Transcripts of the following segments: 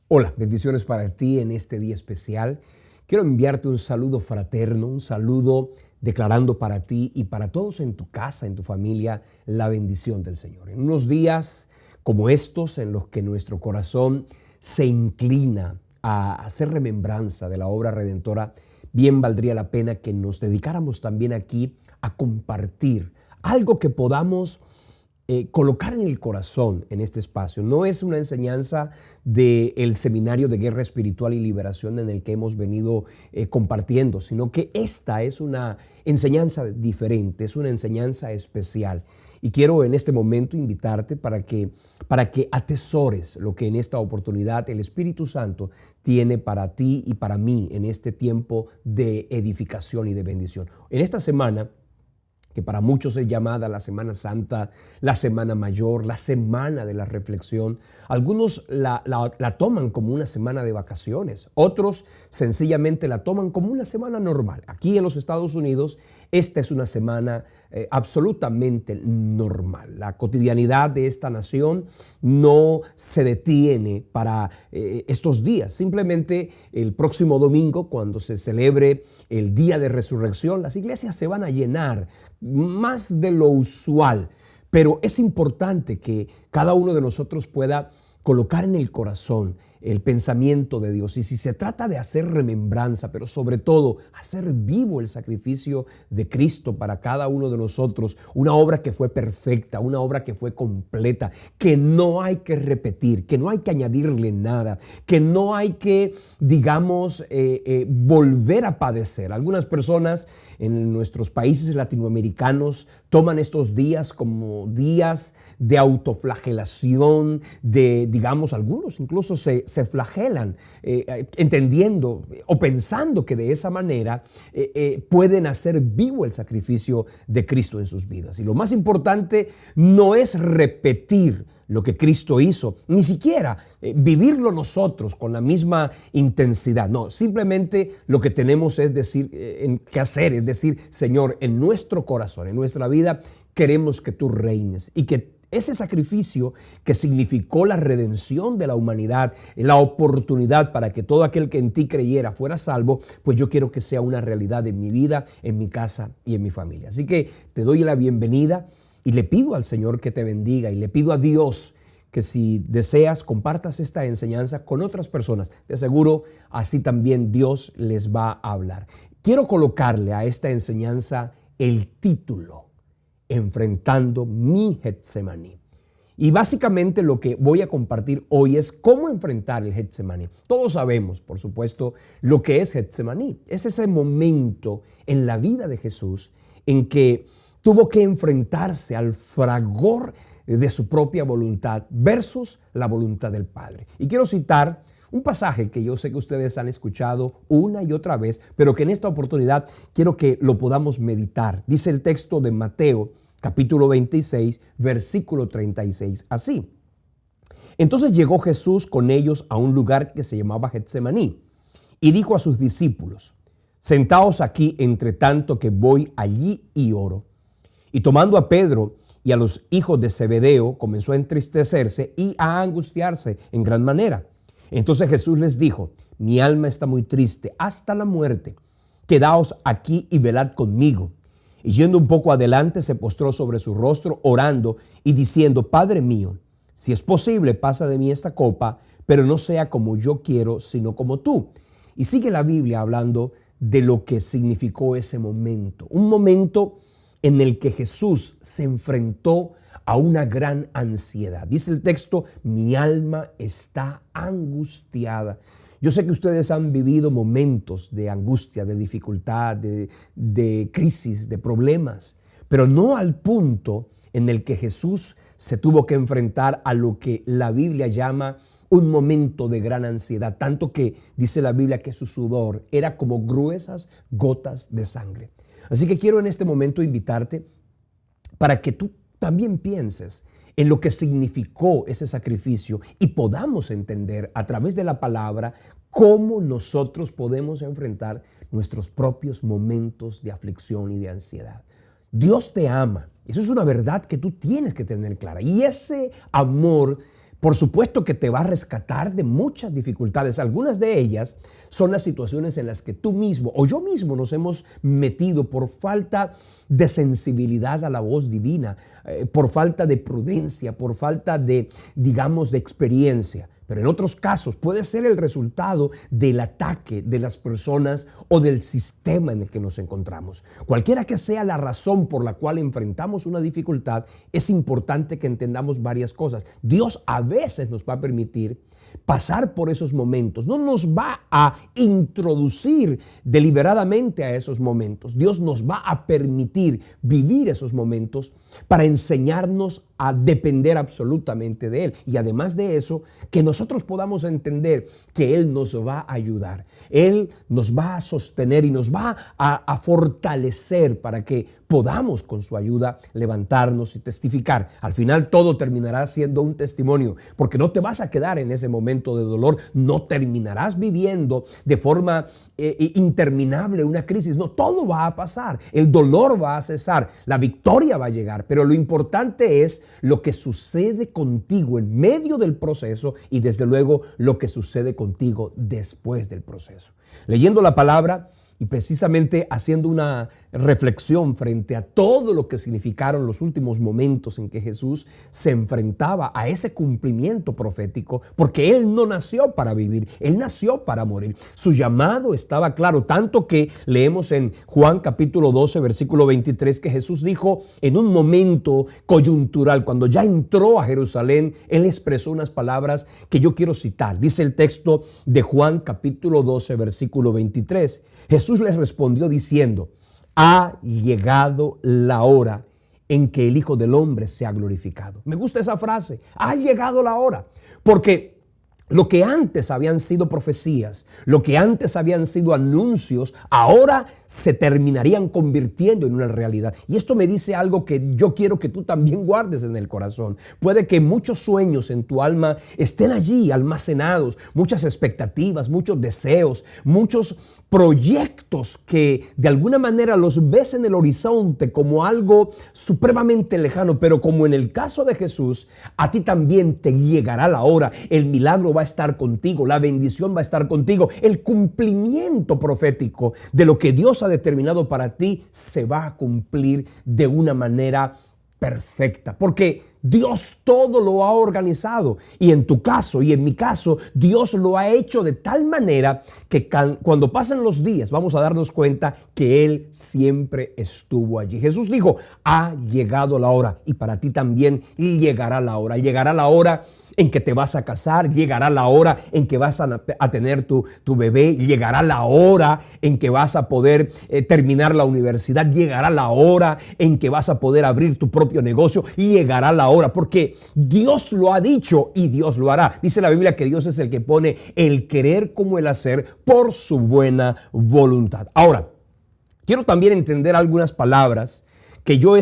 Hola, bendiciones para ti en este día especial. Quiero enviarte un saludo fraterno, un saludo declarando para ti y para todos en tu casa, en tu familia, la bendición del Señor. En unos días como estos en los que nuestro corazón se inclina a hacer remembranza de la obra redentora, bien valdría la pena que nos dedicáramos también aquí a compartir algo que podamos colocar en el corazón en este espacio. No es una enseñanza del Seminario de Guerra Espiritual y Liberación en el que hemos venido compartiendo, sino que esta es una enseñanza diferente, es una enseñanza especial. Y quiero en este momento invitarte para que atesores lo que en esta oportunidad el Espíritu Santo tiene para ti y para mí en este tiempo de edificación y de bendición. En esta semana, que para muchos es llamada la Semana Santa, la Semana Mayor, la Semana de la Reflexión. Algunos la toman como una semana de vacaciones, otros sencillamente la toman como una semana normal. Aquí en los Estados Unidos, esta es una semana absolutamente normal. La cotidianidad de esta nación no se detiene para estos días. Simplemente el próximo domingo, cuando se celebre el Día de Resurrección, las iglesias se van a llenar más de lo usual, pero es importante que cada uno de nosotros pueda colocar en el corazón el pensamiento de Dios. Y si se trata de hacer remembranza, pero sobre todo hacer vivo el sacrificio de Cristo para cada uno de nosotros, una obra que fue perfecta, una obra que fue completa, que no hay que repetir, que no hay que añadirle nada, que no hay que, digamos, volver a padecer. Algunas personas en nuestros países latinoamericanos toman estos días como días de autoflagelación, digamos, algunos incluso se flagelan entendiendo o pensando que de esa manera pueden hacer vivo el sacrificio de Cristo en sus vidas. Y lo más importante no es repetir lo que Cristo hizo, ni siquiera vivirlo nosotros con la misma intensidad. No, simplemente lo que tenemos es decir, que hacer, es decir, Señor, en nuestro corazón, en nuestra vida, queremos que tú reines y que ese sacrificio que significó la redención de la humanidad, la oportunidad para que todo aquel que en ti creyera fuera salvo, pues yo quiero que sea una realidad en mi vida, en mi casa y en mi familia. Así que te doy la bienvenida y le pido al Señor que te bendiga y le pido a Dios que si deseas compartas esta enseñanza con otras personas. De seguro así también Dios les va a hablar. Quiero colocarle a esta enseñanza el título: Enfrentando mi Getsemaní. Y básicamente lo que voy a compartir hoy es cómo enfrentar el Getsemaní. Todos sabemos, por supuesto, lo que es Getsemaní. Es ese momento en la vida de Jesús en que tuvo que enfrentarse al fragor de su propia voluntad versus la voluntad del Padre. Y quiero citar un pasaje que yo sé que ustedes han escuchado una y otra vez, pero que en esta oportunidad quiero que lo podamos meditar. Dice el texto de Mateo, capítulo 26, versículo 36, así: Entonces llegó Jesús con ellos a un lugar que se llamaba Getsemaní y dijo a sus discípulos: Sentaos aquí entre tanto que voy allí y oro. Y tomando a Pedro y a los hijos de Zebedeo, comenzó a entristecerse y a angustiarse en gran manera. Entonces Jesús les dijo: Mi alma está muy triste hasta la muerte. Quedaos aquí y velad conmigo. Y yendo un poco adelante, se postró sobre su rostro, orando y diciendo: Padre mío, si es posible, pasa de mí esta copa, pero no sea como yo quiero, sino como tú. Y sigue la Biblia hablando de lo que significó ese momento. Un momento en el que Jesús se enfrentó a una gran ansiedad. Dice el texto: mi alma está angustiada. Yo sé que ustedes han vivido momentos de angustia, de dificultad, de crisis, de problemas, pero no al punto en el que Jesús se tuvo que enfrentar a lo que la Biblia llama un momento de gran ansiedad, tanto que dice la Biblia que su sudor era como gruesas gotas de sangre. Así que quiero en este momento invitarte para que tú también pienses en lo que significó ese sacrificio y podamos entender a través de la palabra cómo nosotros podemos enfrentar nuestros propios momentos de aflicción y de ansiedad. Dios te ama. Eso es una verdad que tú tienes que tener clara. Y ese amor Por supuesto que te va a rescatar de muchas dificultades. Algunas de ellas son las situaciones en las que tú mismo o yo mismo nos hemos metido por falta de sensibilidad a la voz divina, por falta de prudencia, por falta de, digamos, de experiencia. Pero en otros casos puede ser el resultado del ataque de las personas o del sistema en el que nos encontramos. Cualquiera que sea la razón por la cual enfrentamos una dificultad, es importante que entendamos varias cosas. Dios a veces nos va a permitir pasar por esos momentos. No nos va a introducir deliberadamente a esos momentos. Dios nos va a permitir vivir esos momentos para enseñarnos a depender absolutamente de Él. Y además de eso, que nosotros podamos entender que Él nos va a ayudar. Él nos va a sostener y nos va a fortalecer para que podamos con su ayuda levantarnos y testificar. Al final todo terminará siendo un testimonio, porque no te vas a quedar en ese momento de dolor, no terminarás viviendo de forma interminable una crisis. No, todo va a pasar, el dolor va a cesar, la victoria va a llegar, pero lo importante es lo que sucede contigo en medio del proceso y desde luego lo que sucede contigo después del proceso. Leyendo la palabra y precisamente haciendo una reflexión frente a todo lo que significaron los últimos momentos en que Jesús se enfrentaba a ese cumplimiento profético, porque Él no nació para vivir, Él nació para morir. Su llamado estaba claro, tanto que leemos en Juan capítulo 12, versículo 23, que Jesús dijo en un momento coyuntural, cuando ya entró a Jerusalén, Él expresó unas palabras que yo quiero citar. Dice el texto de Juan capítulo 12, versículo 23. Jesús les respondió diciendo: ha llegado la hora en que el Hijo del Hombre sea glorificado. Me gusta esa frase, ha llegado la hora, porque lo que antes habían sido profecías, lo que antes habían sido anuncios, ahora se terminarían convirtiendo en una realidad. Y esto me dice algo que yo quiero que tú también guardes en el corazón. Puede que muchos sueños en tu alma estén allí almacenados, muchas expectativas, muchos deseos, muchos proyectos que de alguna manera los ves en el horizonte como algo supremamente lejano, pero como en el caso de Jesús, a ti también te llegará la hora, el milagro va a estar contigo, la bendición va a estar contigo, el cumplimiento profético de lo que Dios ha determinado para ti se va a cumplir de una manera perfecta, porque Dios todo lo ha organizado, y en tu caso y en mi caso Dios lo ha hecho de tal manera que cuando pasen los días vamos a darnos cuenta que Él siempre estuvo allí. Jesús dijo: ha llegado la hora, y para ti también llegará la hora en que te vas a casar, llegará la hora en que vas a tener tu bebé, llegará la hora en que vas a poder terminar la universidad, llegará la hora en que vas a poder abrir tu propio negocio, llegará la hora, porque Dios lo ha dicho y Dios lo hará. Dice la Biblia que Dios es el que pone el querer como el hacer por su buena voluntad. Ahora, quiero también entender algunas palabras que yo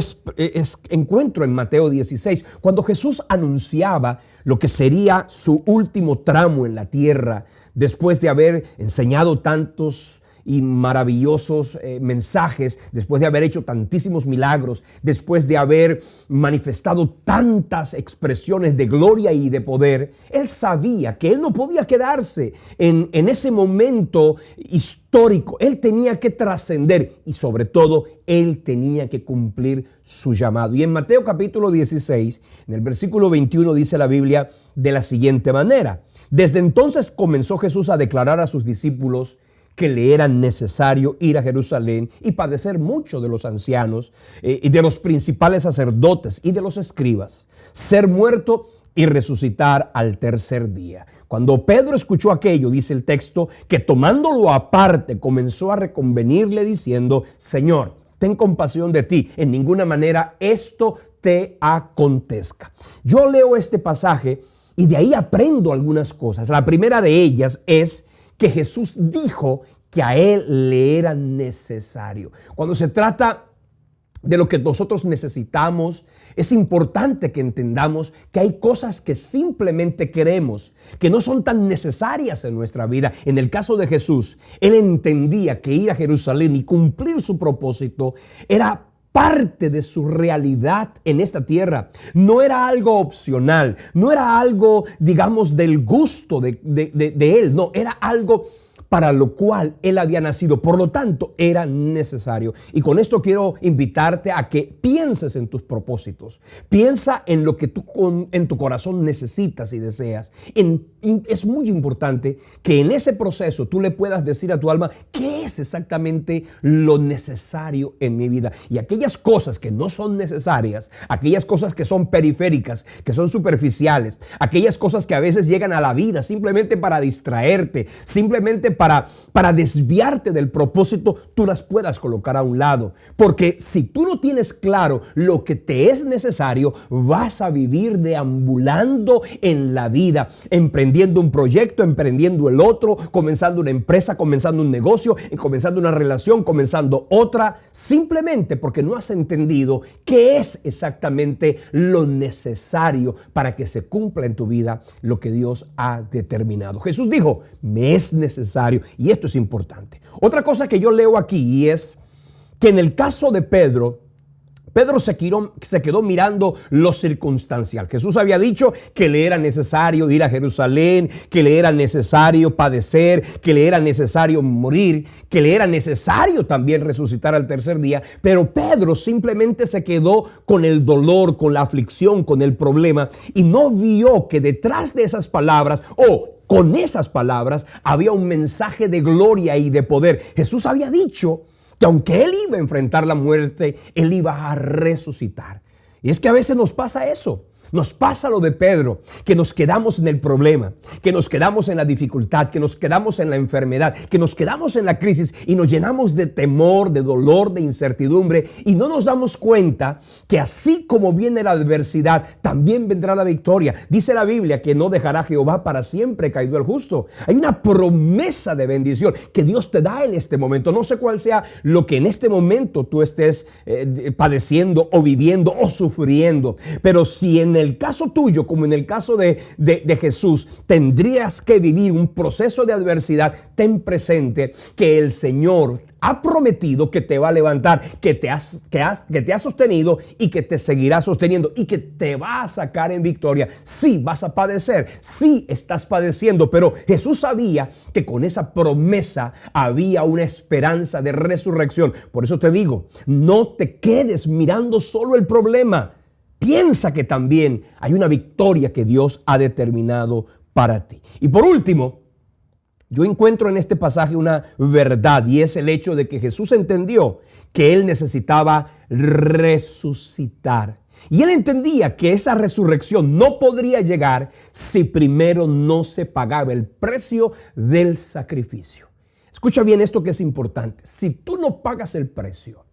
encuentro en Mateo 16, cuando Jesús anunciaba lo que sería su último tramo en la tierra, después de haber enseñado tantos y maravillosos mensajes, después de haber hecho tantísimos milagros, después de haber manifestado tantas expresiones de gloria y de poder. Él sabía que Él no podía quedarse en ese momento histórico. Él tenía que trascender y sobre todo Él tenía que cumplir su llamado. Y en Mateo capítulo 16, en el versículo 21 dice la Biblia de la siguiente manera: desde entonces comenzó Jesús a declarar a sus discípulos que le era necesario ir a Jerusalén y padecer mucho de los ancianos y de los principales sacerdotes y de los escribas, ser muerto y resucitar al tercer día. Cuando Pedro escuchó aquello, dice el texto, que tomándolo aparte comenzó a reconvenirle diciendo: Señor, ten compasión de ti, en ninguna manera esto te acontezca. Yo leo este pasaje y de ahí aprendo algunas cosas. La primera de ellas es que Jesús dijo que a Él le era necesario. Cuando se trata de lo que nosotros necesitamos, es importante que entendamos que hay cosas que simplemente queremos, que no son tan necesarias en nuestra vida. En el caso de Jesús, Él entendía que ir a Jerusalén y cumplir su propósito era parte de su realidad en esta tierra. No era algo opcional, no era algo, digamos, del gusto de él, no, era algo para lo cual él había nacido. Por lo tanto, era necesario. Y con esto quiero invitarte a que pienses en tus propósitos. Piensa en lo que tú en tu corazón necesitas y deseas. Es muy importante que en ese proceso tú le puedas decir a tu alma qué es exactamente lo necesario en mi vida. Y aquellas cosas que no son necesarias, aquellas cosas que son periféricas, que son superficiales, aquellas cosas que a veces llegan a la vida simplemente para distraerte, simplemente para desviarte del propósito, tú las puedas colocar a un lado. Porque si tú no tienes claro lo que te es necesario, vas a vivir deambulando en la vida, emprendiendo un proyecto, emprendiendo el otro, comenzando una empresa, comenzando un negocio, comenzando una relación, comenzando otra, simplemente porque no has entendido qué es exactamente lo necesario para que se cumpla en tu vida lo que Dios ha determinado. Jesús dijo, me es necesario. Y esto es importante. Otra cosa que yo leo aquí es que en el caso de Pedro se quedó mirando lo circunstancial. Jesús había dicho que le era necesario ir a Jerusalén, que le era necesario padecer, que le era necesario morir, que le era necesario también resucitar al tercer día. Pero Pedro simplemente se quedó con el dolor, con la aflicción, con el problema y no vio que detrás de esas palabras con esas palabras había un mensaje de gloria y de poder. Jesús había dicho que aunque él iba a enfrentar la muerte, él iba a resucitar. Y es que a veces nos pasa eso. Nos pasa lo de Pedro, que nos quedamos en el problema, que nos quedamos en la dificultad, que nos quedamos en la enfermedad, que nos quedamos en la crisis y nos llenamos de temor, de dolor, de incertidumbre y no nos damos cuenta que así como viene la adversidad, también vendrá la victoria. Dice la Biblia que no dejará Jehová para siempre caído el justo. Hay una promesa de bendición que Dios te da en este momento. No sé cuál sea lo que en este momento tú estés padeciendo o viviendo o sufriendo, pero si en el caso tuyo, como en el caso de Jesús, tendrías que vivir un proceso de adversidad, ten presente que el Señor ha prometido que te va a levantar, que te ha sostenido y que te seguirá sosteniendo y que te va a sacar en victoria. Sí, vas a padecer, sí estás padeciendo, pero Jesús sabía que con esa promesa había una esperanza de resurrección. Por eso te digo, no te quedes mirando solo el problema. Piensa que también hay una victoria que Dios ha determinado para ti. Y por último, yo encuentro en este pasaje una verdad y es el hecho de que Jesús entendió que él necesitaba resucitar. Y él entendía que esa resurrección no podría llegar si primero no se pagaba el precio del sacrificio. Escucha bien esto que es importante. Si tú no pagas el precio,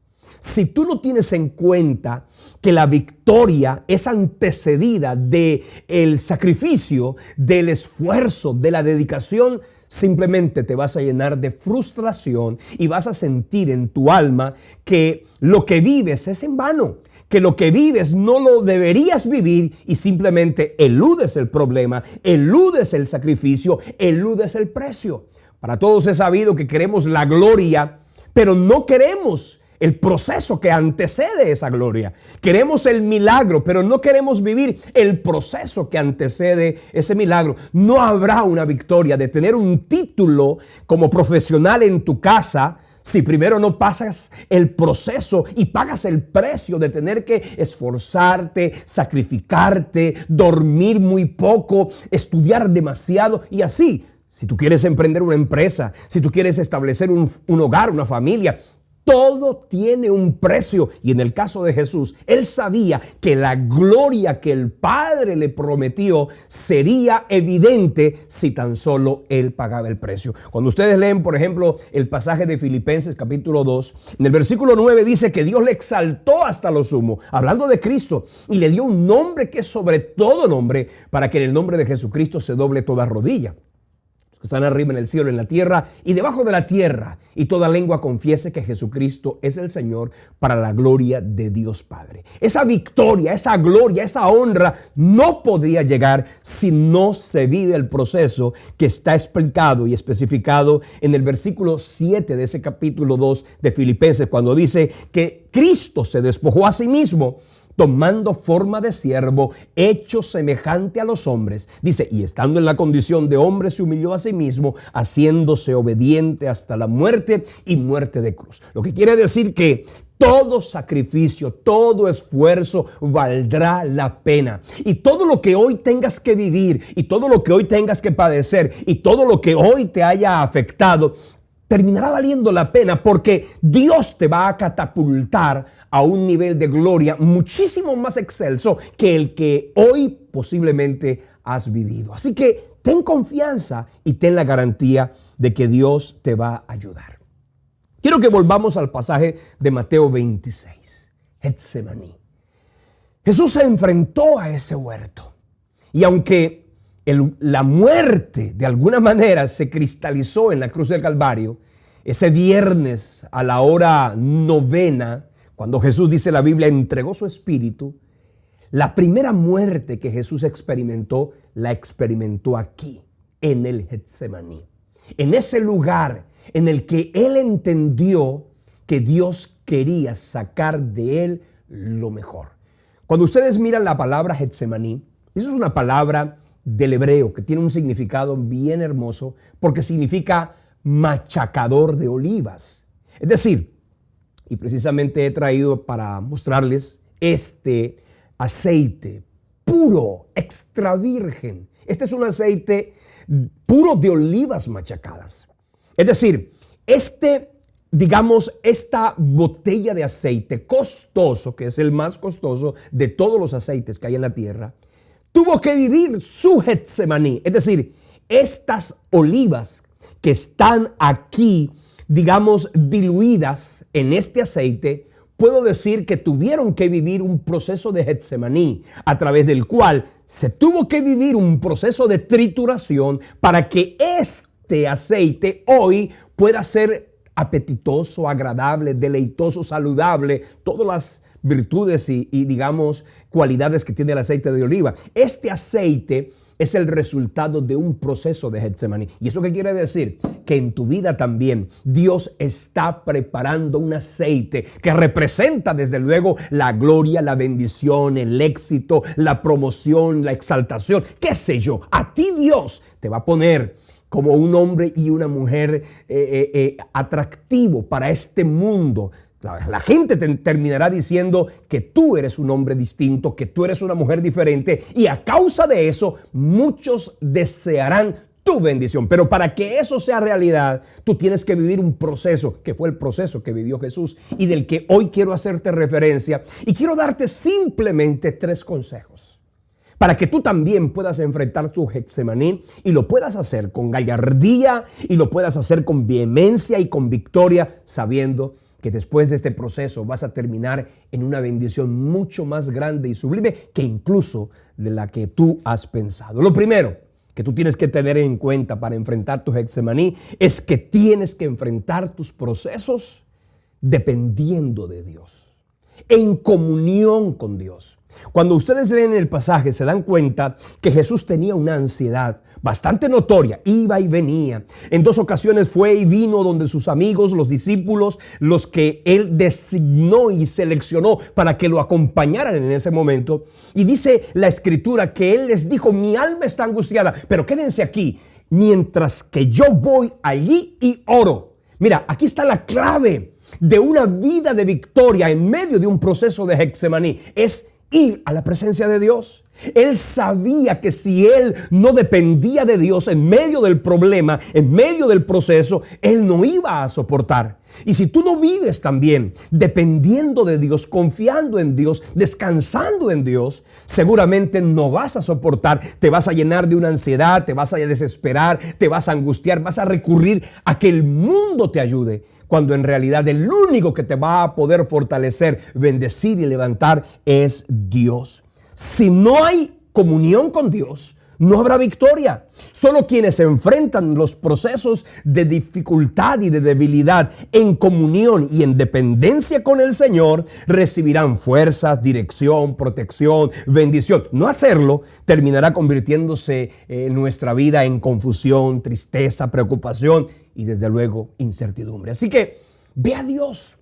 si tú no tienes en cuenta que la victoria es antecedida del sacrificio, del esfuerzo, de la dedicación, simplemente te vas a llenar de frustración y vas a sentir en tu alma que lo que vives es en vano, que lo que vives no lo deberías vivir y simplemente eludes el problema, eludes el sacrificio, eludes el precio. Para todos es sabido que queremos la gloria, pero no queremos el proceso que antecede esa gloria. Queremos el milagro, pero no queremos vivir el proceso que antecede ese milagro. No habrá una victoria de tener un título como profesional en tu casa si primero no pasas el proceso y pagas el precio de tener que esforzarte, sacrificarte, dormir muy poco, estudiar demasiado y así. Si tú quieres emprender una empresa, si tú quieres establecer un hogar, una familia, todo tiene un precio. Y en el caso de Jesús, él sabía que la gloria que el Padre le prometió sería evidente si tan solo él pagaba el precio. Cuando ustedes leen, por ejemplo, el pasaje de Filipenses capítulo 2, en el versículo 9 dice que Dios le exaltó hasta lo sumo, hablando de Cristo, y le dio un nombre que es sobre todo nombre, para que en el nombre de Jesucristo se doble toda rodilla. que están arriba en el cielo, en la tierra y debajo de la tierra, y toda lengua confiese que Jesucristo es el Señor, para la gloria de Dios Padre. Esa victoria, esa gloria, esa honra no podría llegar si no se vive el proceso que está explicado y especificado en el versículo 7 de ese capítulo 2 de Filipenses, cuando dice que Cristo se despojó a sí mismo, tomando forma de siervo, hecho semejante a los hombres. Dice, y estando en la condición de hombre, se humilló a sí mismo, haciéndose obediente hasta la muerte y muerte de cruz. Lo que quiere decir que todo sacrificio, todo esfuerzo valdrá la pena. Y todo lo que hoy tengas que vivir, y todo lo que hoy tengas que padecer, y todo lo que hoy te haya afectado, terminará valiendo la pena, porque Dios te va a catapultar a un nivel de gloria muchísimo más excelso que el que hoy posiblemente has vivido. Así que ten confianza y ten la garantía de que Dios te va a ayudar. Quiero que volvamos al pasaje de Mateo 26, Getsemaní. Jesús se enfrentó a ese huerto, y aunque la muerte de alguna manera se cristalizó en la cruz del Calvario, ese viernes a la hora 9, cuando Jesús, dice la Biblia, entregó su espíritu, la primera muerte que Jesús experimentó, la experimentó aquí, en el Getsemaní. En ese lugar en el que Él entendió que Dios quería sacar de Él lo mejor. Cuando ustedes miran la palabra Getsemaní, eso es una palabra del hebreo que tiene un significado bien hermoso, porque significa machacador de olivas. Es decir, y precisamente he traído para mostrarles este aceite puro, extra virgen. Este es un aceite puro de olivas machacadas. Es decir, esta botella de aceite costoso, que es el más costoso de todos los aceites que hay en la tierra, tuvo que vivir su Getsemaní. Es decir, estas olivas que están aquí, diluidas en este aceite, puedo decir que tuvieron que vivir un proceso de Getsemaní, a través del cual se tuvo que vivir un proceso de trituración para que este aceite hoy pueda ser apetitoso, agradable, deleitoso, saludable, todas las virtudes y cualidades que tiene el aceite de oliva. Este aceite es el resultado de un proceso de Getsemaní. ¿Y eso qué quiere decir? Que en tu vida también Dios está preparando un aceite que representa desde luego la gloria, la bendición, el éxito, la promoción, la exaltación, qué sé yo. A ti Dios te va a poner como un hombre y una mujer atractivo para este mundo. La gente te terminará diciendo que tú eres un hombre distinto, que tú eres una mujer diferente, y a causa de eso muchos desearán tu bendición. Pero para que eso sea realidad, tú tienes que vivir un proceso, que fue el proceso que vivió Jesús y del que hoy quiero hacerte referencia, y quiero darte simplemente 3 consejos para que tú también puedas enfrentar tu Getsemaní, y lo puedas hacer con gallardía, y lo puedas hacer con vehemencia y con victoria, sabiendo que después de este proceso vas a terminar en una bendición mucho más grande y sublime que incluso de la que tú has pensado. Lo primero que tú tienes que tener en cuenta para enfrentar tu Getsemaní es que tienes que enfrentar tus procesos dependiendo de Dios, en comunión con Dios. Cuando ustedes leen el pasaje se dan cuenta que Jesús tenía una ansiedad bastante notoria, iba y venía. En 2 ocasiones fue y vino donde sus amigos, los discípulos, los que él designó y seleccionó para que lo acompañaran en ese momento. Y dice la Escritura que él les dijo: mi alma está angustiada, pero quédense aquí mientras que yo voy allí y oro. Mira, aquí está la clave de una vida de victoria en medio de un proceso de Getsemaní. Es ir a la presencia de Dios. Él sabía que si él no dependía de Dios en medio del problema, en medio del proceso, él no iba a soportar. Y si tú no vives también dependiendo de Dios, confiando en Dios, descansando en Dios, seguramente no vas a soportar. Te vas a llenar de una ansiedad, te vas a desesperar, te vas a angustiar, vas a recurrir a que el mundo te ayude, cuando en realidad el único que te va a poder fortalecer, bendecir y levantar es Dios. Si no hay comunión con Dios, no habrá victoria. Solo quienes enfrentan los procesos de dificultad y de debilidad en comunión y en dependencia con el Señor recibirán fuerzas, dirección, protección, bendición. No hacerlo terminará convirtiéndose en nuestra vida en confusión, tristeza, preocupación y desde luego incertidumbre. Así que ve a Dios,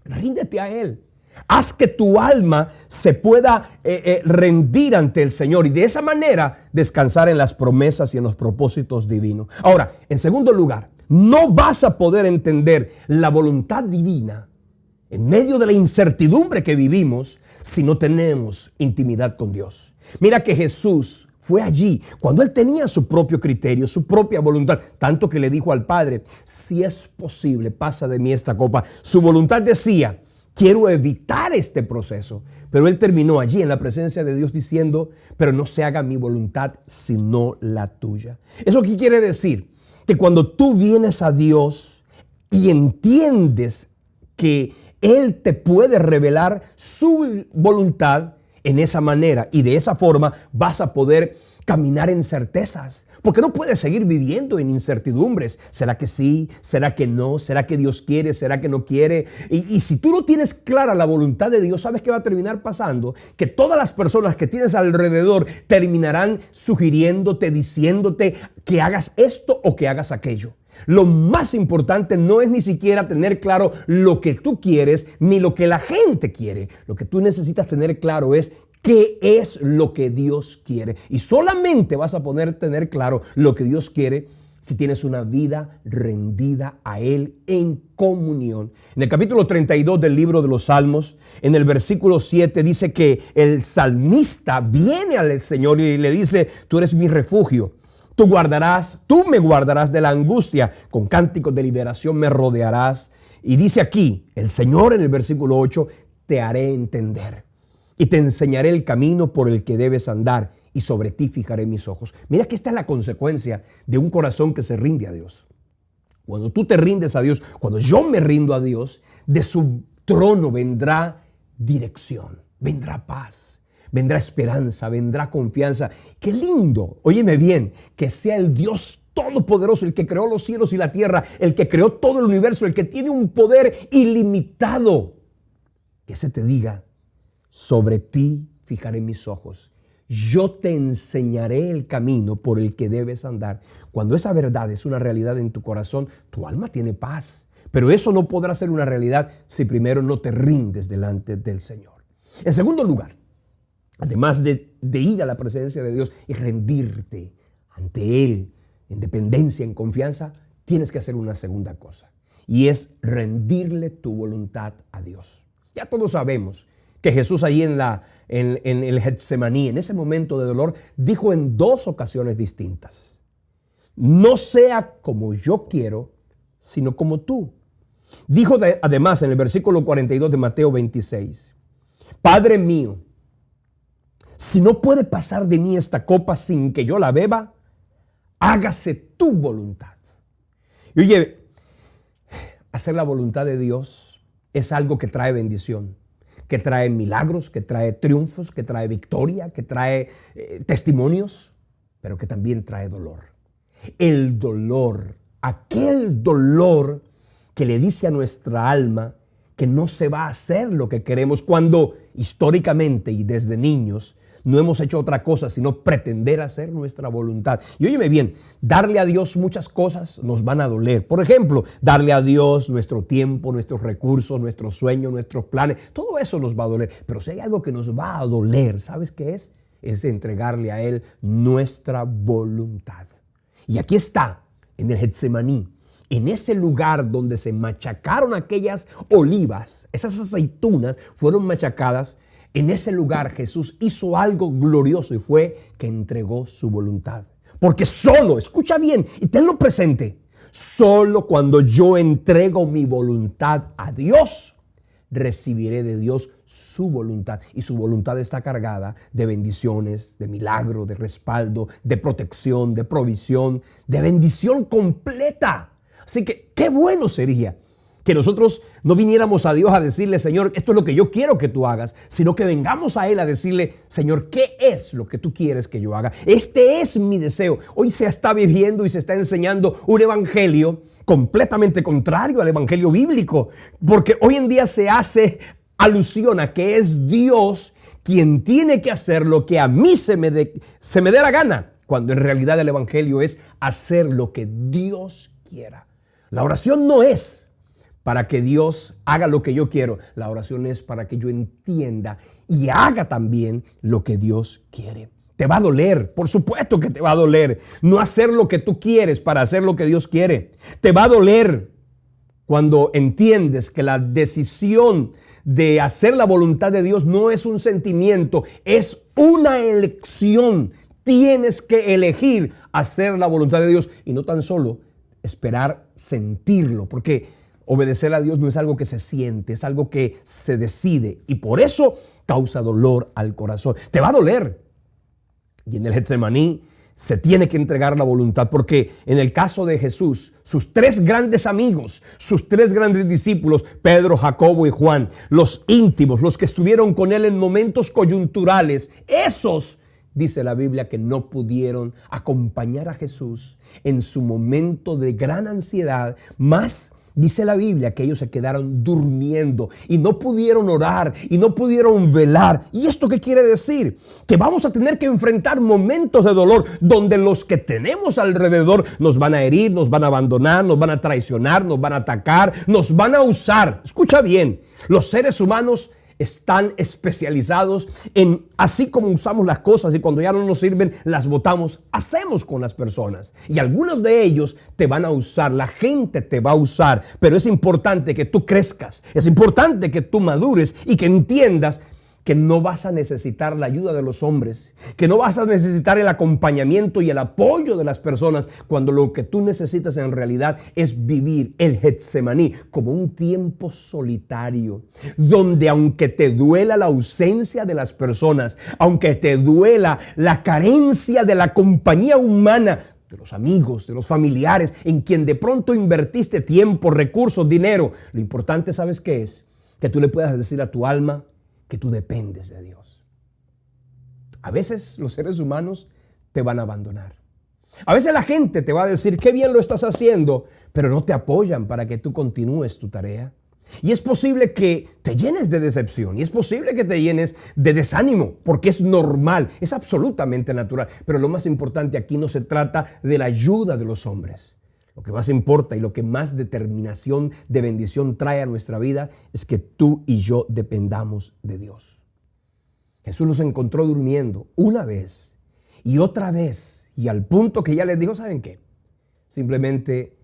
ríndete a Él. Haz que tu alma se pueda rendir ante el Señor y de esa manera descansar en las promesas y en los propósitos divinos. Ahora, en segundo lugar, no vas a poder entender la voluntad divina en medio de la incertidumbre que vivimos si no tenemos intimidad con Dios. Mira que Jesús fue allí cuando Él tenía su propio criterio, su propia voluntad, tanto que le dijo al Padre, si es posible, pasa de mí esta copa. Su voluntad decía, quiero evitar este proceso. Pero Él terminó allí en la presencia de Dios diciendo, pero no se haga mi voluntad sino la tuya. ¿Eso qué quiere decir? Que cuando tú vienes a Dios y entiendes que Él te puede revelar su voluntad, en esa manera y de esa forma vas a poder caminar en certezas. Porque no puedes seguir viviendo en incertidumbres. ¿Será que sí? ¿Será que no? ¿Será que Dios quiere? ¿Será que no quiere? Y si tú no tienes clara la voluntad de Dios, ¿sabes qué va a terminar pasando? Que todas las personas que tienes alrededor terminarán sugiriéndote, diciéndote que hagas esto o que hagas aquello. Lo más importante no es ni siquiera tener claro lo que tú quieres ni lo que la gente quiere. Lo que tú necesitas tener claro es qué es lo que Dios quiere. Y solamente vas a poder tener claro lo que Dios quiere si tienes una vida rendida a Él en comunión. En el capítulo 32 del libro de los Salmos, en el versículo 7, dice que el salmista viene al Señor y le dice, tú eres mi refugio. Tú me guardarás de la angustia, con cánticos de liberación me rodearás. Y dice aquí, el Señor en el versículo 8, te haré entender y te enseñaré el camino por el que debes andar y sobre ti fijaré mis ojos. Mira que esta es la consecuencia de un corazón que se rinde a Dios. Cuando tú te rindes a Dios, cuando yo me rindo a Dios, de su trono vendrá dirección, vendrá paz. Vendrá esperanza, vendrá confianza. Qué lindo, óyeme bien, que sea el Dios todopoderoso, el que creó los cielos y la tierra, el que creó todo el universo, el que tiene un poder ilimitado. Que se te diga, sobre ti fijaré mis ojos. Yo te enseñaré el camino por el que debes andar. Cuando esa verdad es una realidad en tu corazón, tu alma tiene paz. Pero eso no podrá ser una realidad si primero no te rindes delante del Señor. En segundo lugar, además de ir a la presencia de Dios y rendirte ante Él en dependencia, en confianza, tienes que hacer una segunda cosa. Y es rendirle tu voluntad a Dios. Ya todos sabemos que Jesús ahí en el Getsemaní, en ese momento de dolor, dijo en dos ocasiones distintas, no sea como yo quiero, sino como tú. Dijo además en el versículo 42 de Mateo 26, Padre mío, si no puede pasar de mí esta copa sin que yo la beba, hágase tu voluntad. Y oye, hacer la voluntad de Dios es algo que trae bendición, que trae milagros, que trae triunfos, que trae victoria, que trae testimonios, pero que también trae dolor. El dolor, aquel dolor que le dice a nuestra alma que no se va a hacer lo que queremos cuando históricamente y desde niños no hemos hecho otra cosa sino pretender hacer nuestra voluntad. Y óyeme bien, darle a Dios muchas cosas nos van a doler. Por ejemplo, darle a Dios nuestro tiempo, nuestros recursos, nuestros sueños, nuestros planes. Todo eso nos va a doler. Pero si hay algo que nos va a doler, ¿sabes qué es? Es entregarle a Él nuestra voluntad. Y aquí está, en el Getsemaní, en ese lugar donde se machacaron aquellas olivas, esas aceitunas fueron machacadas. En ese lugar Jesús hizo algo glorioso y fue que entregó su voluntad. Porque solo, escucha bien y tenlo presente, solo cuando yo entrego mi voluntad a Dios, recibiré de Dios su voluntad. Y su voluntad está cargada de bendiciones, de milagro, de respaldo, de protección, de provisión, de bendición completa. Así que qué bueno sería que nosotros no viniéramos a Dios a decirle, Señor, esto es lo que yo quiero que tú hagas, sino que vengamos a Él a decirle, Señor, ¿qué es lo que tú quieres que yo haga? Este es mi deseo. Hoy se está viviendo y se está enseñando un evangelio completamente contrario al evangelio bíblico, porque hoy en día se hace alusión a que es Dios quien tiene que hacer lo que a mí se me dé la gana, cuando en realidad el evangelio es hacer lo que Dios quiera. La oración no es para que Dios haga lo que yo quiero. La oración es para que yo entienda y haga también lo que Dios quiere. Te va a doler, por supuesto que te va a doler no hacer lo que tú quieres para hacer lo que Dios quiere. Te va a doler cuando entiendes que la decisión de hacer la voluntad de Dios no es un sentimiento, es una elección. Tienes que elegir hacer la voluntad de Dios y no tan solo esperar sentirlo, porque obedecer a Dios no es algo que se siente, es algo que se decide y por eso causa dolor al corazón. Te va a doler. Y en el Getsemaní se tiene que entregar la voluntad, porque en el caso de Jesús, sus tres grandes amigos, sus tres grandes discípulos, Pedro, Jacobo y Juan, los íntimos, los que estuvieron con él en momentos coyunturales, esos, dice la Biblia, que no pudieron acompañar a Jesús en su momento de gran ansiedad, más dice la Biblia que ellos se quedaron durmiendo y no pudieron orar y no pudieron velar. ¿Y esto qué quiere decir? Que vamos a tener que enfrentar momentos de dolor donde los que tenemos alrededor nos van a herir, nos van a abandonar, nos van a traicionar, nos van a atacar, nos van a usar. Escucha bien, los seres humanos están especializados en, así como usamos las cosas y cuando ya no nos sirven, las botamos, hacemos con las personas. Y algunos de ellos te van a usar, la gente te va a usar, pero es importante que tú crezcas, es importante que tú madures y que entiendas que no vas a necesitar la ayuda de los hombres, que no vas a necesitar el acompañamiento y el apoyo de las personas, cuando lo que tú necesitas en realidad es vivir el Getsemaní como un tiempo solitario, donde aunque te duela la ausencia de las personas, aunque te duela la carencia de la compañía humana, de los amigos, de los familiares, en quien de pronto invertiste tiempo, recursos, dinero, lo importante, ¿sabes qué es? Que tú le puedas decir a tu alma que tú dependes de Dios. A veces los seres humanos te van a abandonar. A veces la gente te va a decir qué bien lo estás haciendo, pero no te apoyan para que tú continúes tu tarea. Y es posible que te llenes de decepción y es posible que te llenes de desánimo, porque es normal, es absolutamente natural. Pero lo más importante aquí no se trata de la ayuda de los hombres. Lo que más importa y lo que más determinación de bendición trae a nuestra vida es que tú y yo dependamos de Dios. Jesús los encontró durmiendo una vez y otra vez, y al punto que ya les dijo, ¿saben qué? Simplemente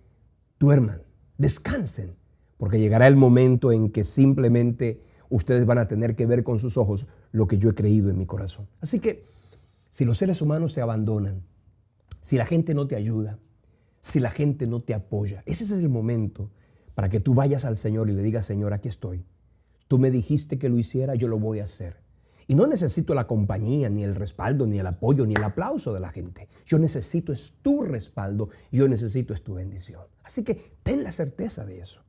duerman, descansen, porque llegará el momento en que simplemente ustedes van a tener que ver con sus ojos lo que yo he creído en mi corazón. Así que si los seres humanos te abandonan, si la gente no te ayuda, si la gente no te apoya, ese es el momento para que tú vayas al Señor y le digas, Señor, aquí estoy. Tú me dijiste que lo hiciera, yo lo voy a hacer. Y no necesito la compañía, ni el respaldo, ni el apoyo, ni el aplauso de la gente. Yo necesito es tu respaldo, yo necesito es tu bendición. Así que ten la certeza de eso.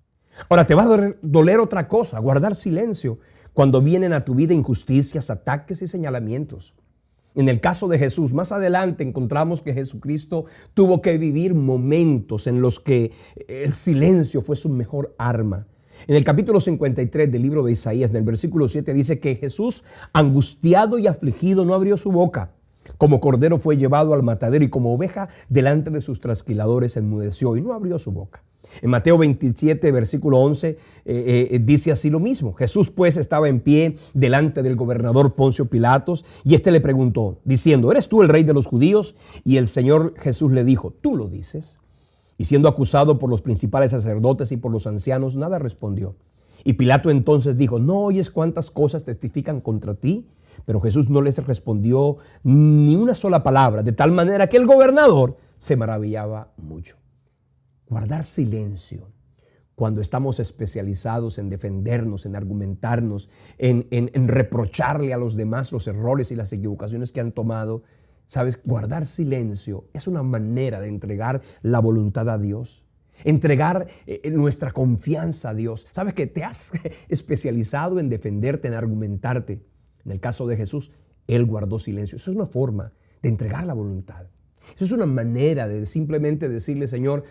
Ahora te va a doler otra cosa, guardar silencio cuando vienen a tu vida injusticias, ataques y señalamientos. En el caso de Jesús, más adelante encontramos que Jesucristo tuvo que vivir momentos en los que el silencio fue su mejor arma. En el capítulo 53 del libro de Isaías, en el versículo 7, dice que Jesús, angustiado y afligido, no abrió su boca. Como cordero fue llevado al matadero y como oveja delante de sus trasquiladores enmudeció y no abrió su boca. En Mateo 27, versículo 11, dice así lo mismo. Jesús pues estaba en pie delante del gobernador Poncio Pilatos y éste le preguntó, diciendo, ¿eres tú el rey de los judíos? Y el Señor Jesús le dijo, ¿tú lo dices? Y siendo acusado por los principales sacerdotes y por los ancianos, nada respondió. Y Pilato entonces dijo, ¿no oyes cuántas cosas testifican contra ti? Pero Jesús no les respondió ni una sola palabra, de tal manera que el gobernador se maravillaba mucho. Guardar silencio cuando estamos especializados en defendernos, en argumentarnos, en reprocharle a los demás los errores y las equivocaciones que han tomado. ¿Sabes? Guardar silencio es una manera de entregar la voluntad a Dios. entregar nuestra confianza a Dios. Sabes que te has especializado en defenderte, en argumentarte. En el caso de Jesús, Él guardó silencio. Eso es una forma de entregar la voluntad. Eso es una manera de simplemente decirle, Señor,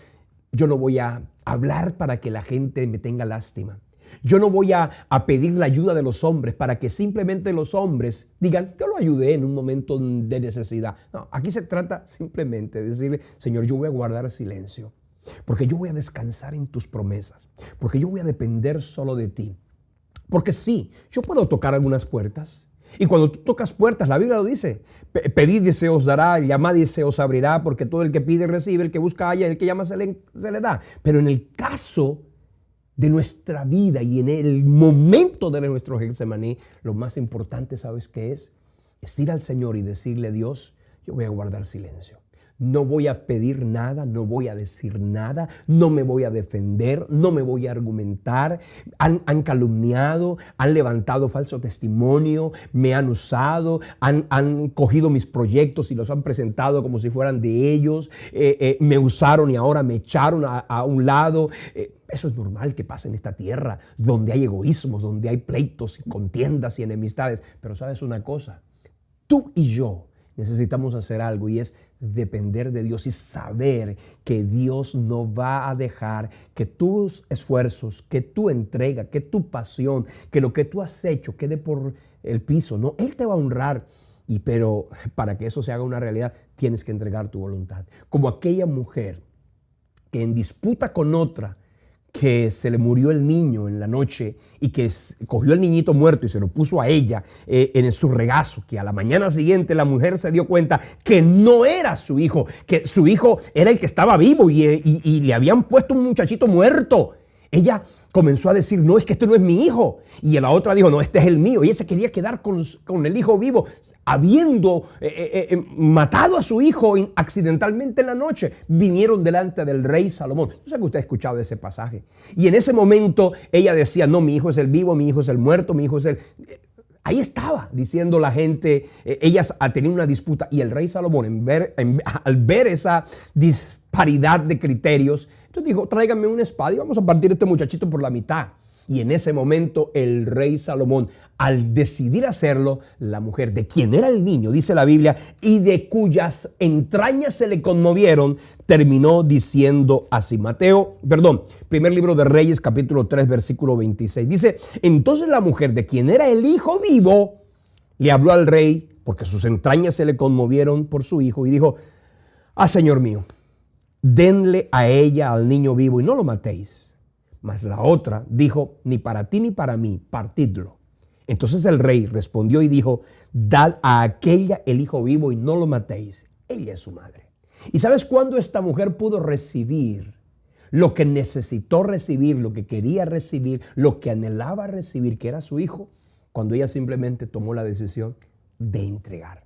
yo no voy a hablar para que la gente me tenga lástima. Yo no voy a pedir la ayuda de los hombres para que simplemente los hombres digan, yo lo ayudé en un momento de necesidad. No, aquí se trata simplemente de decirle, Señor, yo voy a guardar silencio, porque yo voy a descansar en tus promesas, porque yo voy a depender solo de ti. Porque sí, yo puedo tocar algunas puertas. Y cuando tú tocas puertas, la Biblia lo dice, pedid y se os dará, llamad y se os abrirá, porque todo el que pide recibe, el que busca halla, el que llama se le da. Pero en el caso de nuestra vida y en el momento de nuestro Getsemaní, lo más importante, ¿sabes qué es? Es ir al Señor y decirle a Dios, yo voy a guardar silencio. No voy a pedir nada, no voy a decir nada, no me voy a defender, no me voy a argumentar. Han calumniado, han levantado falso testimonio, me han usado, han cogido mis proyectos y los han presentado como si fueran de ellos. Me usaron y ahora me echaron a un lado. Eso es normal que pase en esta tierra, donde hay egoísmos, donde hay pleitos y contiendas y enemistades. Pero ¿sabes una cosa? Tú y yo necesitamos hacer algo, y es depender de Dios y saber que Dios no va a dejar que tus esfuerzos, que tu entrega, que tu pasión, que lo que tú has hecho quede por el piso. No, Él te va a honrar. Pero para que eso se haga una realidad, tienes que entregar tu voluntad. Como aquella mujer que en disputa con otra, que se le murió el niño en la noche y que cogió el niñito muerto y se lo puso a ella en su regazo, que a la mañana siguiente la mujer se dio cuenta que no era su hijo, que su hijo era el que estaba vivo y le habían puesto un muchachito muerto. Ella comenzó a decir, no, es que este no es mi hijo. Y la otra dijo, no, este es el mío. Y ella se quería quedar con el hijo vivo, habiendo matado a su hijo accidentalmente en la noche. Vinieron delante del rey Salomón. Yo sé que usted ha escuchado ese pasaje. Y en ese momento ella decía, no, mi hijo es el vivo, mi hijo es el muerto, mi hijo es el... Ahí estaba diciendo la gente, ellas tenían una disputa. Y el rey Salomón, al ver esa disparidad de criterios, entonces dijo, tráiganme una espada y vamos a partir este muchachito por la mitad. Y en ese momento el rey Salomón, al decidir hacerlo, la mujer de quien era el niño, dice la Biblia, y de cuyas entrañas se le conmovieron, terminó diciendo así. Primer libro de Reyes, capítulo 3, versículo 26. Dice, entonces la mujer de quien era el hijo vivo, le habló al rey, porque sus entrañas se le conmovieron por su hijo, y dijo, Señor mío, denle a ella al niño vivo y no lo matéis. Mas la otra dijo, ni para ti ni para mí, partidlo. Entonces el rey respondió y dijo, dad a aquella el hijo vivo y no lo matéis. Ella es su madre. ¿Y sabes cuándo esta mujer pudo recibir lo que necesitó recibir, lo que quería recibir, lo que anhelaba recibir, que era su hijo? Cuando ella simplemente tomó la decisión de entregar.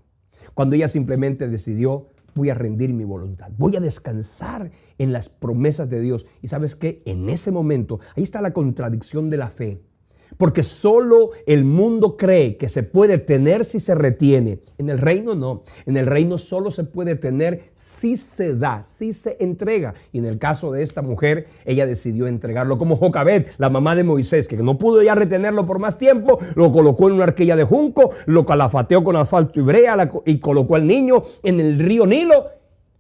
Cuando ella simplemente decidió, voy a rendir mi voluntad, voy a descansar en las promesas de Dios. Y ¿sabes qué? En ese momento, ahí está la contradicción de la fe. Porque solo el mundo cree que se puede tener si se retiene. En el reino no. En el reino solo se puede tener si se da, si se entrega. Y en el caso de esta mujer, ella decidió entregarlo, como Jocabed, la mamá de Moisés, que no pudo ya retenerlo por más tiempo, lo colocó en una arquilla de junco, lo calafateó con asfalto y brea y colocó al niño en el río Nilo.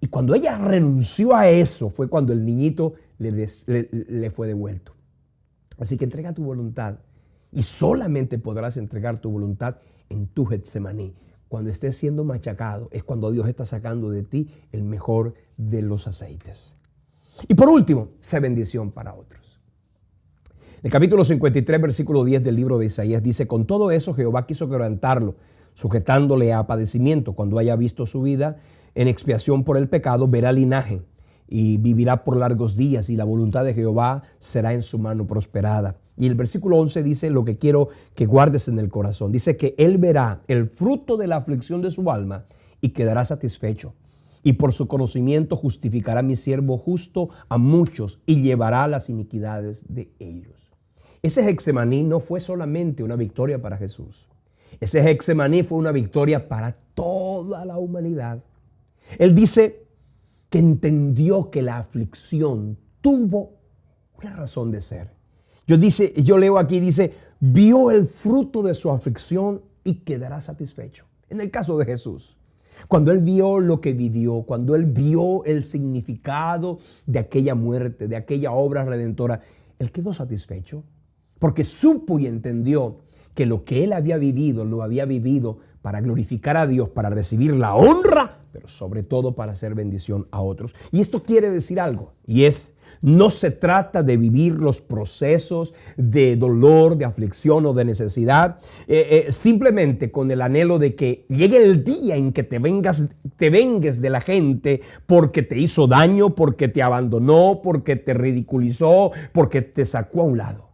Y cuando ella renunció a eso, fue cuando el niñito le fue devuelto. Así que entrega tu voluntad. Y solamente podrás entregar tu voluntad en tu Getsemaní. Cuando estés siendo machacado, es cuando Dios está sacando de ti el mejor de los aceites. Y por último, sé bendición para otros. El capítulo 53, versículo 10 del libro de Isaías dice, con todo eso Jehová quiso quebrantarlo, sujetándole a padecimiento. Cuando haya visto su vida en expiación por el pecado, verá linaje y vivirá por largos días, y la voluntad de Jehová será en su mano prosperada. Y el versículo 11 dice lo que quiero que guardes en el corazón. Dice que él verá el fruto de la aflicción de su alma y quedará satisfecho. Y por su conocimiento justificará mi siervo justo a muchos y llevará las iniquidades de ellos. Ese Getsemaní no fue solamente una victoria para Jesús. Ese Getsemaní fue una victoria para toda la humanidad. Él dice que entendió que la aflicción tuvo una razón de ser. Yo leo aquí, dice, vio el fruto de su aflicción y quedará satisfecho. En el caso de Jesús, cuando Él vio lo que vivió, cuando Él vio el significado de aquella muerte, de aquella obra redentora, Él quedó satisfecho porque supo y entendió que lo que Él había vivido, lo había vivido para glorificar a Dios, para recibir la honra, pero sobre todo para hacer bendición a otros. Y esto quiere decir algo, y es, no se trata de vivir los procesos de dolor, de aflicción o de necesidad, simplemente con el anhelo de que llegue el día en que te vengues de la gente porque te hizo daño, porque te abandonó, porque te ridiculizó, porque te sacó a un lado.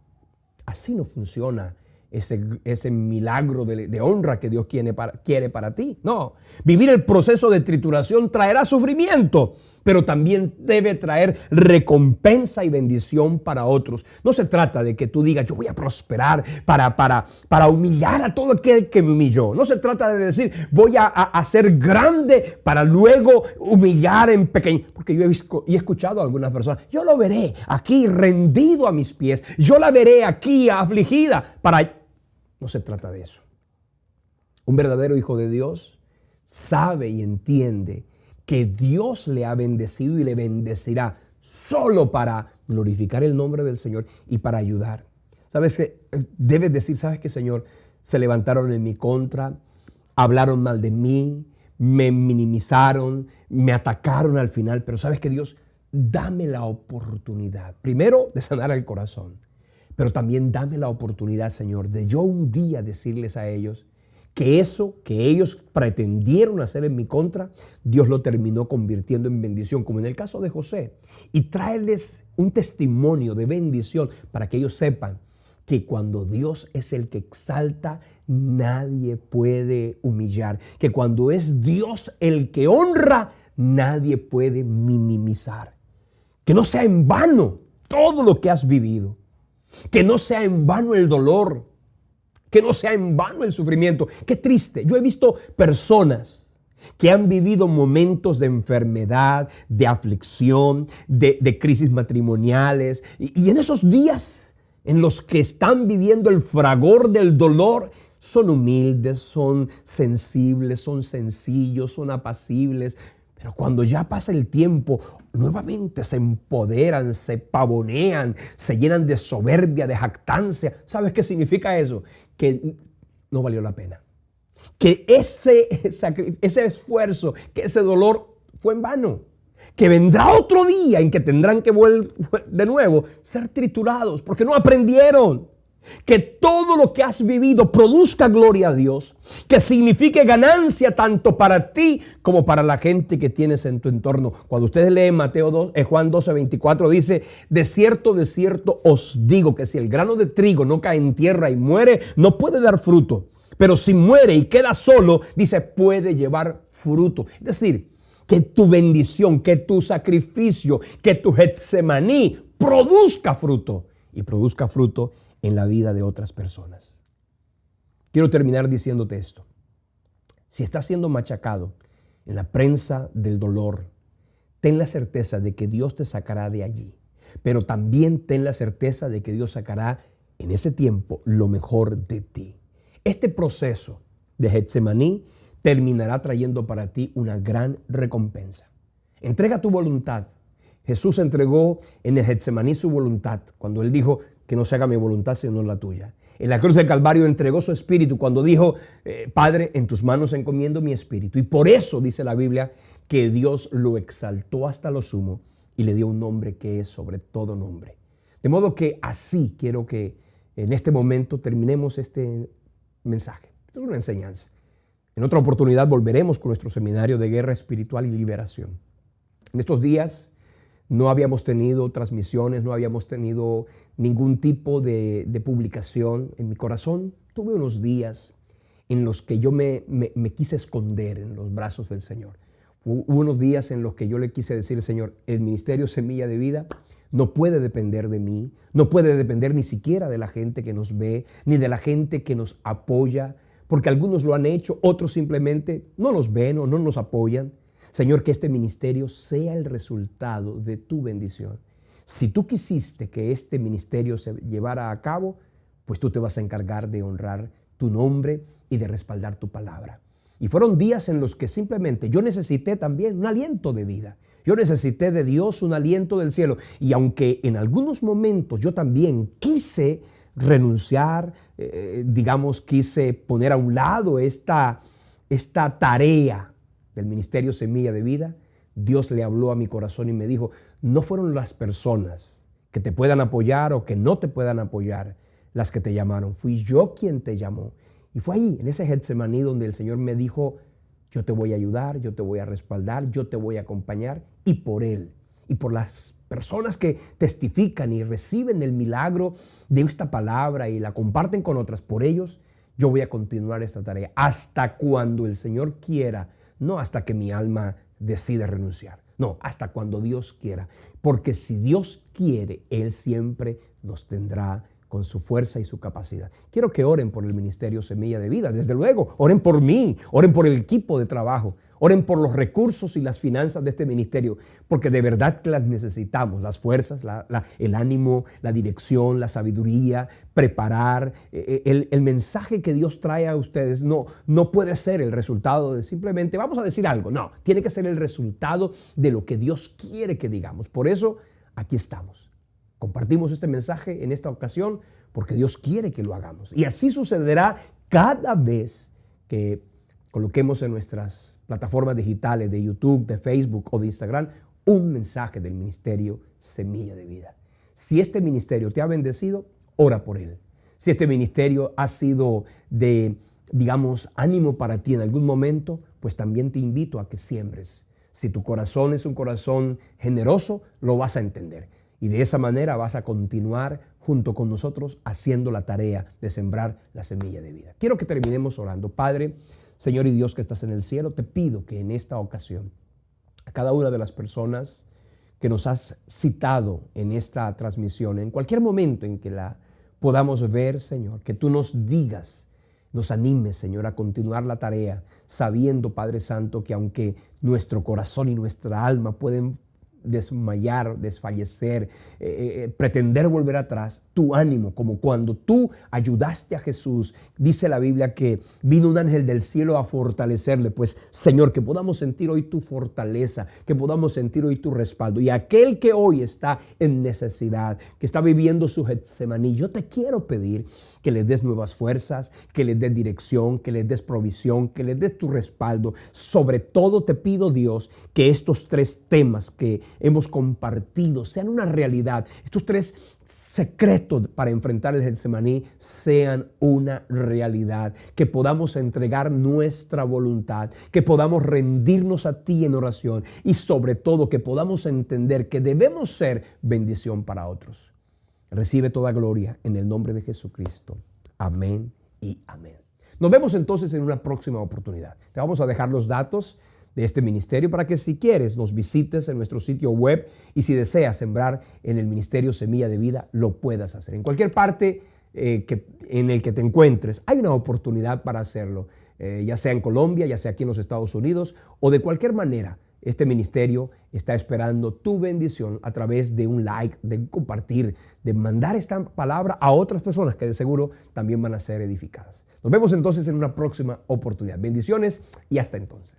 Así no funciona ese milagro de honra que Dios quiere para ti. No, vivir el proceso de trituración traerá sufrimiento, pero también debe traer recompensa y bendición para otros. No se trata de que tú digas, yo voy a prosperar para humillar a todo aquel que me humilló. No se trata de decir, voy a ser grande para luego humillar en pequeño. Porque yo he escuchado a algunas personas, yo lo veré aquí rendido a mis pies, yo la veré aquí afligida para... No se trata de eso. Un verdadero hijo de Dios sabe y entiende que Dios le ha bendecido y le bendecirá solo para glorificar el nombre del Señor y para ayudar. ¿Sabes qué? Debes decir, ¿sabes qué, Señor? Se levantaron en mi contra, hablaron mal de mí, me minimizaron, me atacaron al final, pero ¿sabes qué, Dios? Dame la oportunidad, primero, de sanar el corazón. Pero también dame la oportunidad, Señor, de yo un día decirles a ellos que eso que ellos pretendieron hacer en mi contra, Dios lo terminó convirtiendo en bendición, como en el caso de José. Y traerles un testimonio de bendición para que ellos sepan que cuando Dios es el que exalta, nadie puede humillar. Que cuando es Dios el que honra, nadie puede minimizar. Que no sea en vano todo lo que has vivido. Que no sea en vano el dolor, que no sea en vano el sufrimiento. Qué triste. Yo he visto personas que han vivido momentos de enfermedad, de aflicción, de crisis matrimoniales. Y en esos días en los que están viviendo el fragor del dolor, son humildes, son sensibles, son sencillos, son apacibles. Pero cuando ya pasa el tiempo, nuevamente se empoderan, se pavonean, se llenan de soberbia, de jactancia. ¿Sabes qué significa eso? Que no valió la pena. Que ese esfuerzo, que ese dolor fue en vano. Que vendrá otro día en que tendrán que de nuevo ser triturados porque no aprendieron. Que todo lo que has vivido produzca gloria a Dios, que signifique ganancia tanto para ti como para la gente que tienes en tu entorno. Cuando ustedes leen Juan 12:24 dice, de cierto os digo que si el grano de trigo no cae en tierra y muere, no puede dar fruto. Pero si muere y queda solo, dice, puede llevar fruto. Es decir, que tu bendición, que tu sacrificio, que tu Getsemaní produzca fruto y produzca fruto en la vida de otras personas. Quiero terminar diciéndote esto. Si estás siendo machacado en la prensa del dolor, ten la certeza de que Dios te sacará de allí. Pero también ten la certeza de que Dios sacará en ese tiempo lo mejor de ti. Este proceso de Getsemaní terminará trayendo para ti una gran recompensa. Entrega tu voluntad. Jesús entregó en el Getsemaní su voluntad cuando Él dijo, que no se haga mi voluntad sino la tuya. En la cruz del Calvario entregó su espíritu cuando dijo, Padre, en tus manos encomiendo mi espíritu. Y por eso dice la Biblia que Dios lo exaltó hasta lo sumo y le dio un nombre que es sobre todo nombre. De modo que así quiero que en este momento terminemos este mensaje. Esto es una enseñanza. En otra oportunidad volveremos con nuestro seminario de guerra espiritual y liberación. En estos días no habíamos tenido transmisiones, no habíamos tenido ningún tipo de publicación. En mi corazón tuve unos días en los que yo me quise esconder en los brazos del Señor. Hubo unos días en los que yo le quise decir, Señor, el ministerio Semilla de Vida no puede depender de mí, no puede depender ni siquiera de la gente que nos ve, ni de la gente que nos apoya, porque algunos lo han hecho, otros simplemente no nos ven o no nos apoyan. Señor, que este ministerio sea el resultado de tu bendición. Si tú quisiste que este ministerio se llevara a cabo, pues tú te vas a encargar de honrar tu nombre y de respaldar tu palabra. Y fueron días en los que simplemente yo necesité también un aliento de vida. Yo necesité de Dios un aliento del cielo. Y aunque en algunos momentos yo también quise renunciar, quise poner a un lado esta tarea del Ministerio Semilla de Vida, Dios le habló a mi corazón y me dijo, no fueron las personas que te puedan apoyar o que no te puedan apoyar las que te llamaron. Fui yo quien te llamó. Y fue ahí, en ese Getsemaní, donde el Señor me dijo, yo te voy a ayudar, yo te voy a respaldar, yo te voy a acompañar. Y por Él, y por las personas que testifican y reciben el milagro de esta palabra y la comparten con otras, por ellos, yo voy a continuar esta tarea hasta cuando el Señor quiera, no hasta que mi alma decida renunciar, no, hasta cuando Dios quiera. Porque si Dios quiere, Él siempre nos tendrá con su fuerza y su capacidad. Quiero que oren por el Ministerio Semilla de Vida. Desde luego, oren por mí, oren por el equipo de trabajo, oren por los recursos y las finanzas de este ministerio, porque de verdad que las necesitamos, las fuerzas, el ánimo, la dirección, la sabiduría, preparar. El mensaje que Dios trae a ustedes no puede ser el resultado de simplemente, vamos a decir algo, no, tiene que ser el resultado de lo que Dios quiere que digamos. Por eso, aquí estamos. Compartimos este mensaje en esta ocasión porque Dios quiere que lo hagamos. Y así sucederá cada vez que coloquemos en nuestras plataformas digitales de YouTube, de Facebook o de Instagram un mensaje del Ministerio Semilla de Vida. Si este ministerio te ha bendecido, ora por él. Si este ministerio ha sido de, ánimo para ti en algún momento, pues también te invito a que siembres. Si tu corazón es un corazón generoso, lo vas a entender. Y de esa manera vas a continuar junto con nosotros haciendo la tarea de sembrar la semilla de vida. Quiero que terminemos orando. Padre, Señor y Dios que estás en el cielo, te pido que en esta ocasión a cada una de las personas que nos has citado en esta transmisión, en cualquier momento en que la podamos ver, Señor, que tú nos digas, nos animes, Señor, a continuar la tarea, sabiendo, Padre Santo, que aunque nuestro corazón y nuestra alma pueden desmayar, desfallecer, pretender volver atrás, tu ánimo, como cuando tú ayudaste a Jesús, dice la Biblia que vino un ángel del cielo a fortalecerle. Pues Señor, que podamos sentir hoy tu fortaleza, que podamos sentir hoy tu respaldo. Y aquel que hoy está en necesidad, que está viviendo su Getsemaní, yo te quiero pedir que le des nuevas fuerzas, que le des dirección, que le des provisión, que le des tu respaldo. Sobre todo te pido, Dios, que estos tres temas que hemos compartido sean una realidad. Estos tres secretos para enfrentar el Getsemaní sean una realidad. Que podamos entregar nuestra voluntad, que podamos rendirnos a ti en oración y sobre todo que podamos entender que debemos ser bendición para otros. Recibe toda gloria en el nombre de Jesucristo. Amén y amén. Nos vemos entonces en una próxima oportunidad. Te vamos a dejar los datos de este ministerio para que si quieres nos visites en nuestro sitio web y si deseas sembrar en el Ministerio Semilla de Vida, lo puedas hacer. En cualquier parte en el que te encuentres, hay una oportunidad para hacerlo, ya sea en Colombia, ya sea aquí en los Estados Unidos o de cualquier manera. Este ministerio está esperando tu bendición a través de un like, de compartir, de mandar esta palabra a otras personas que de seguro también van a ser edificadas. Nos vemos entonces en una próxima oportunidad. Bendiciones y hasta entonces.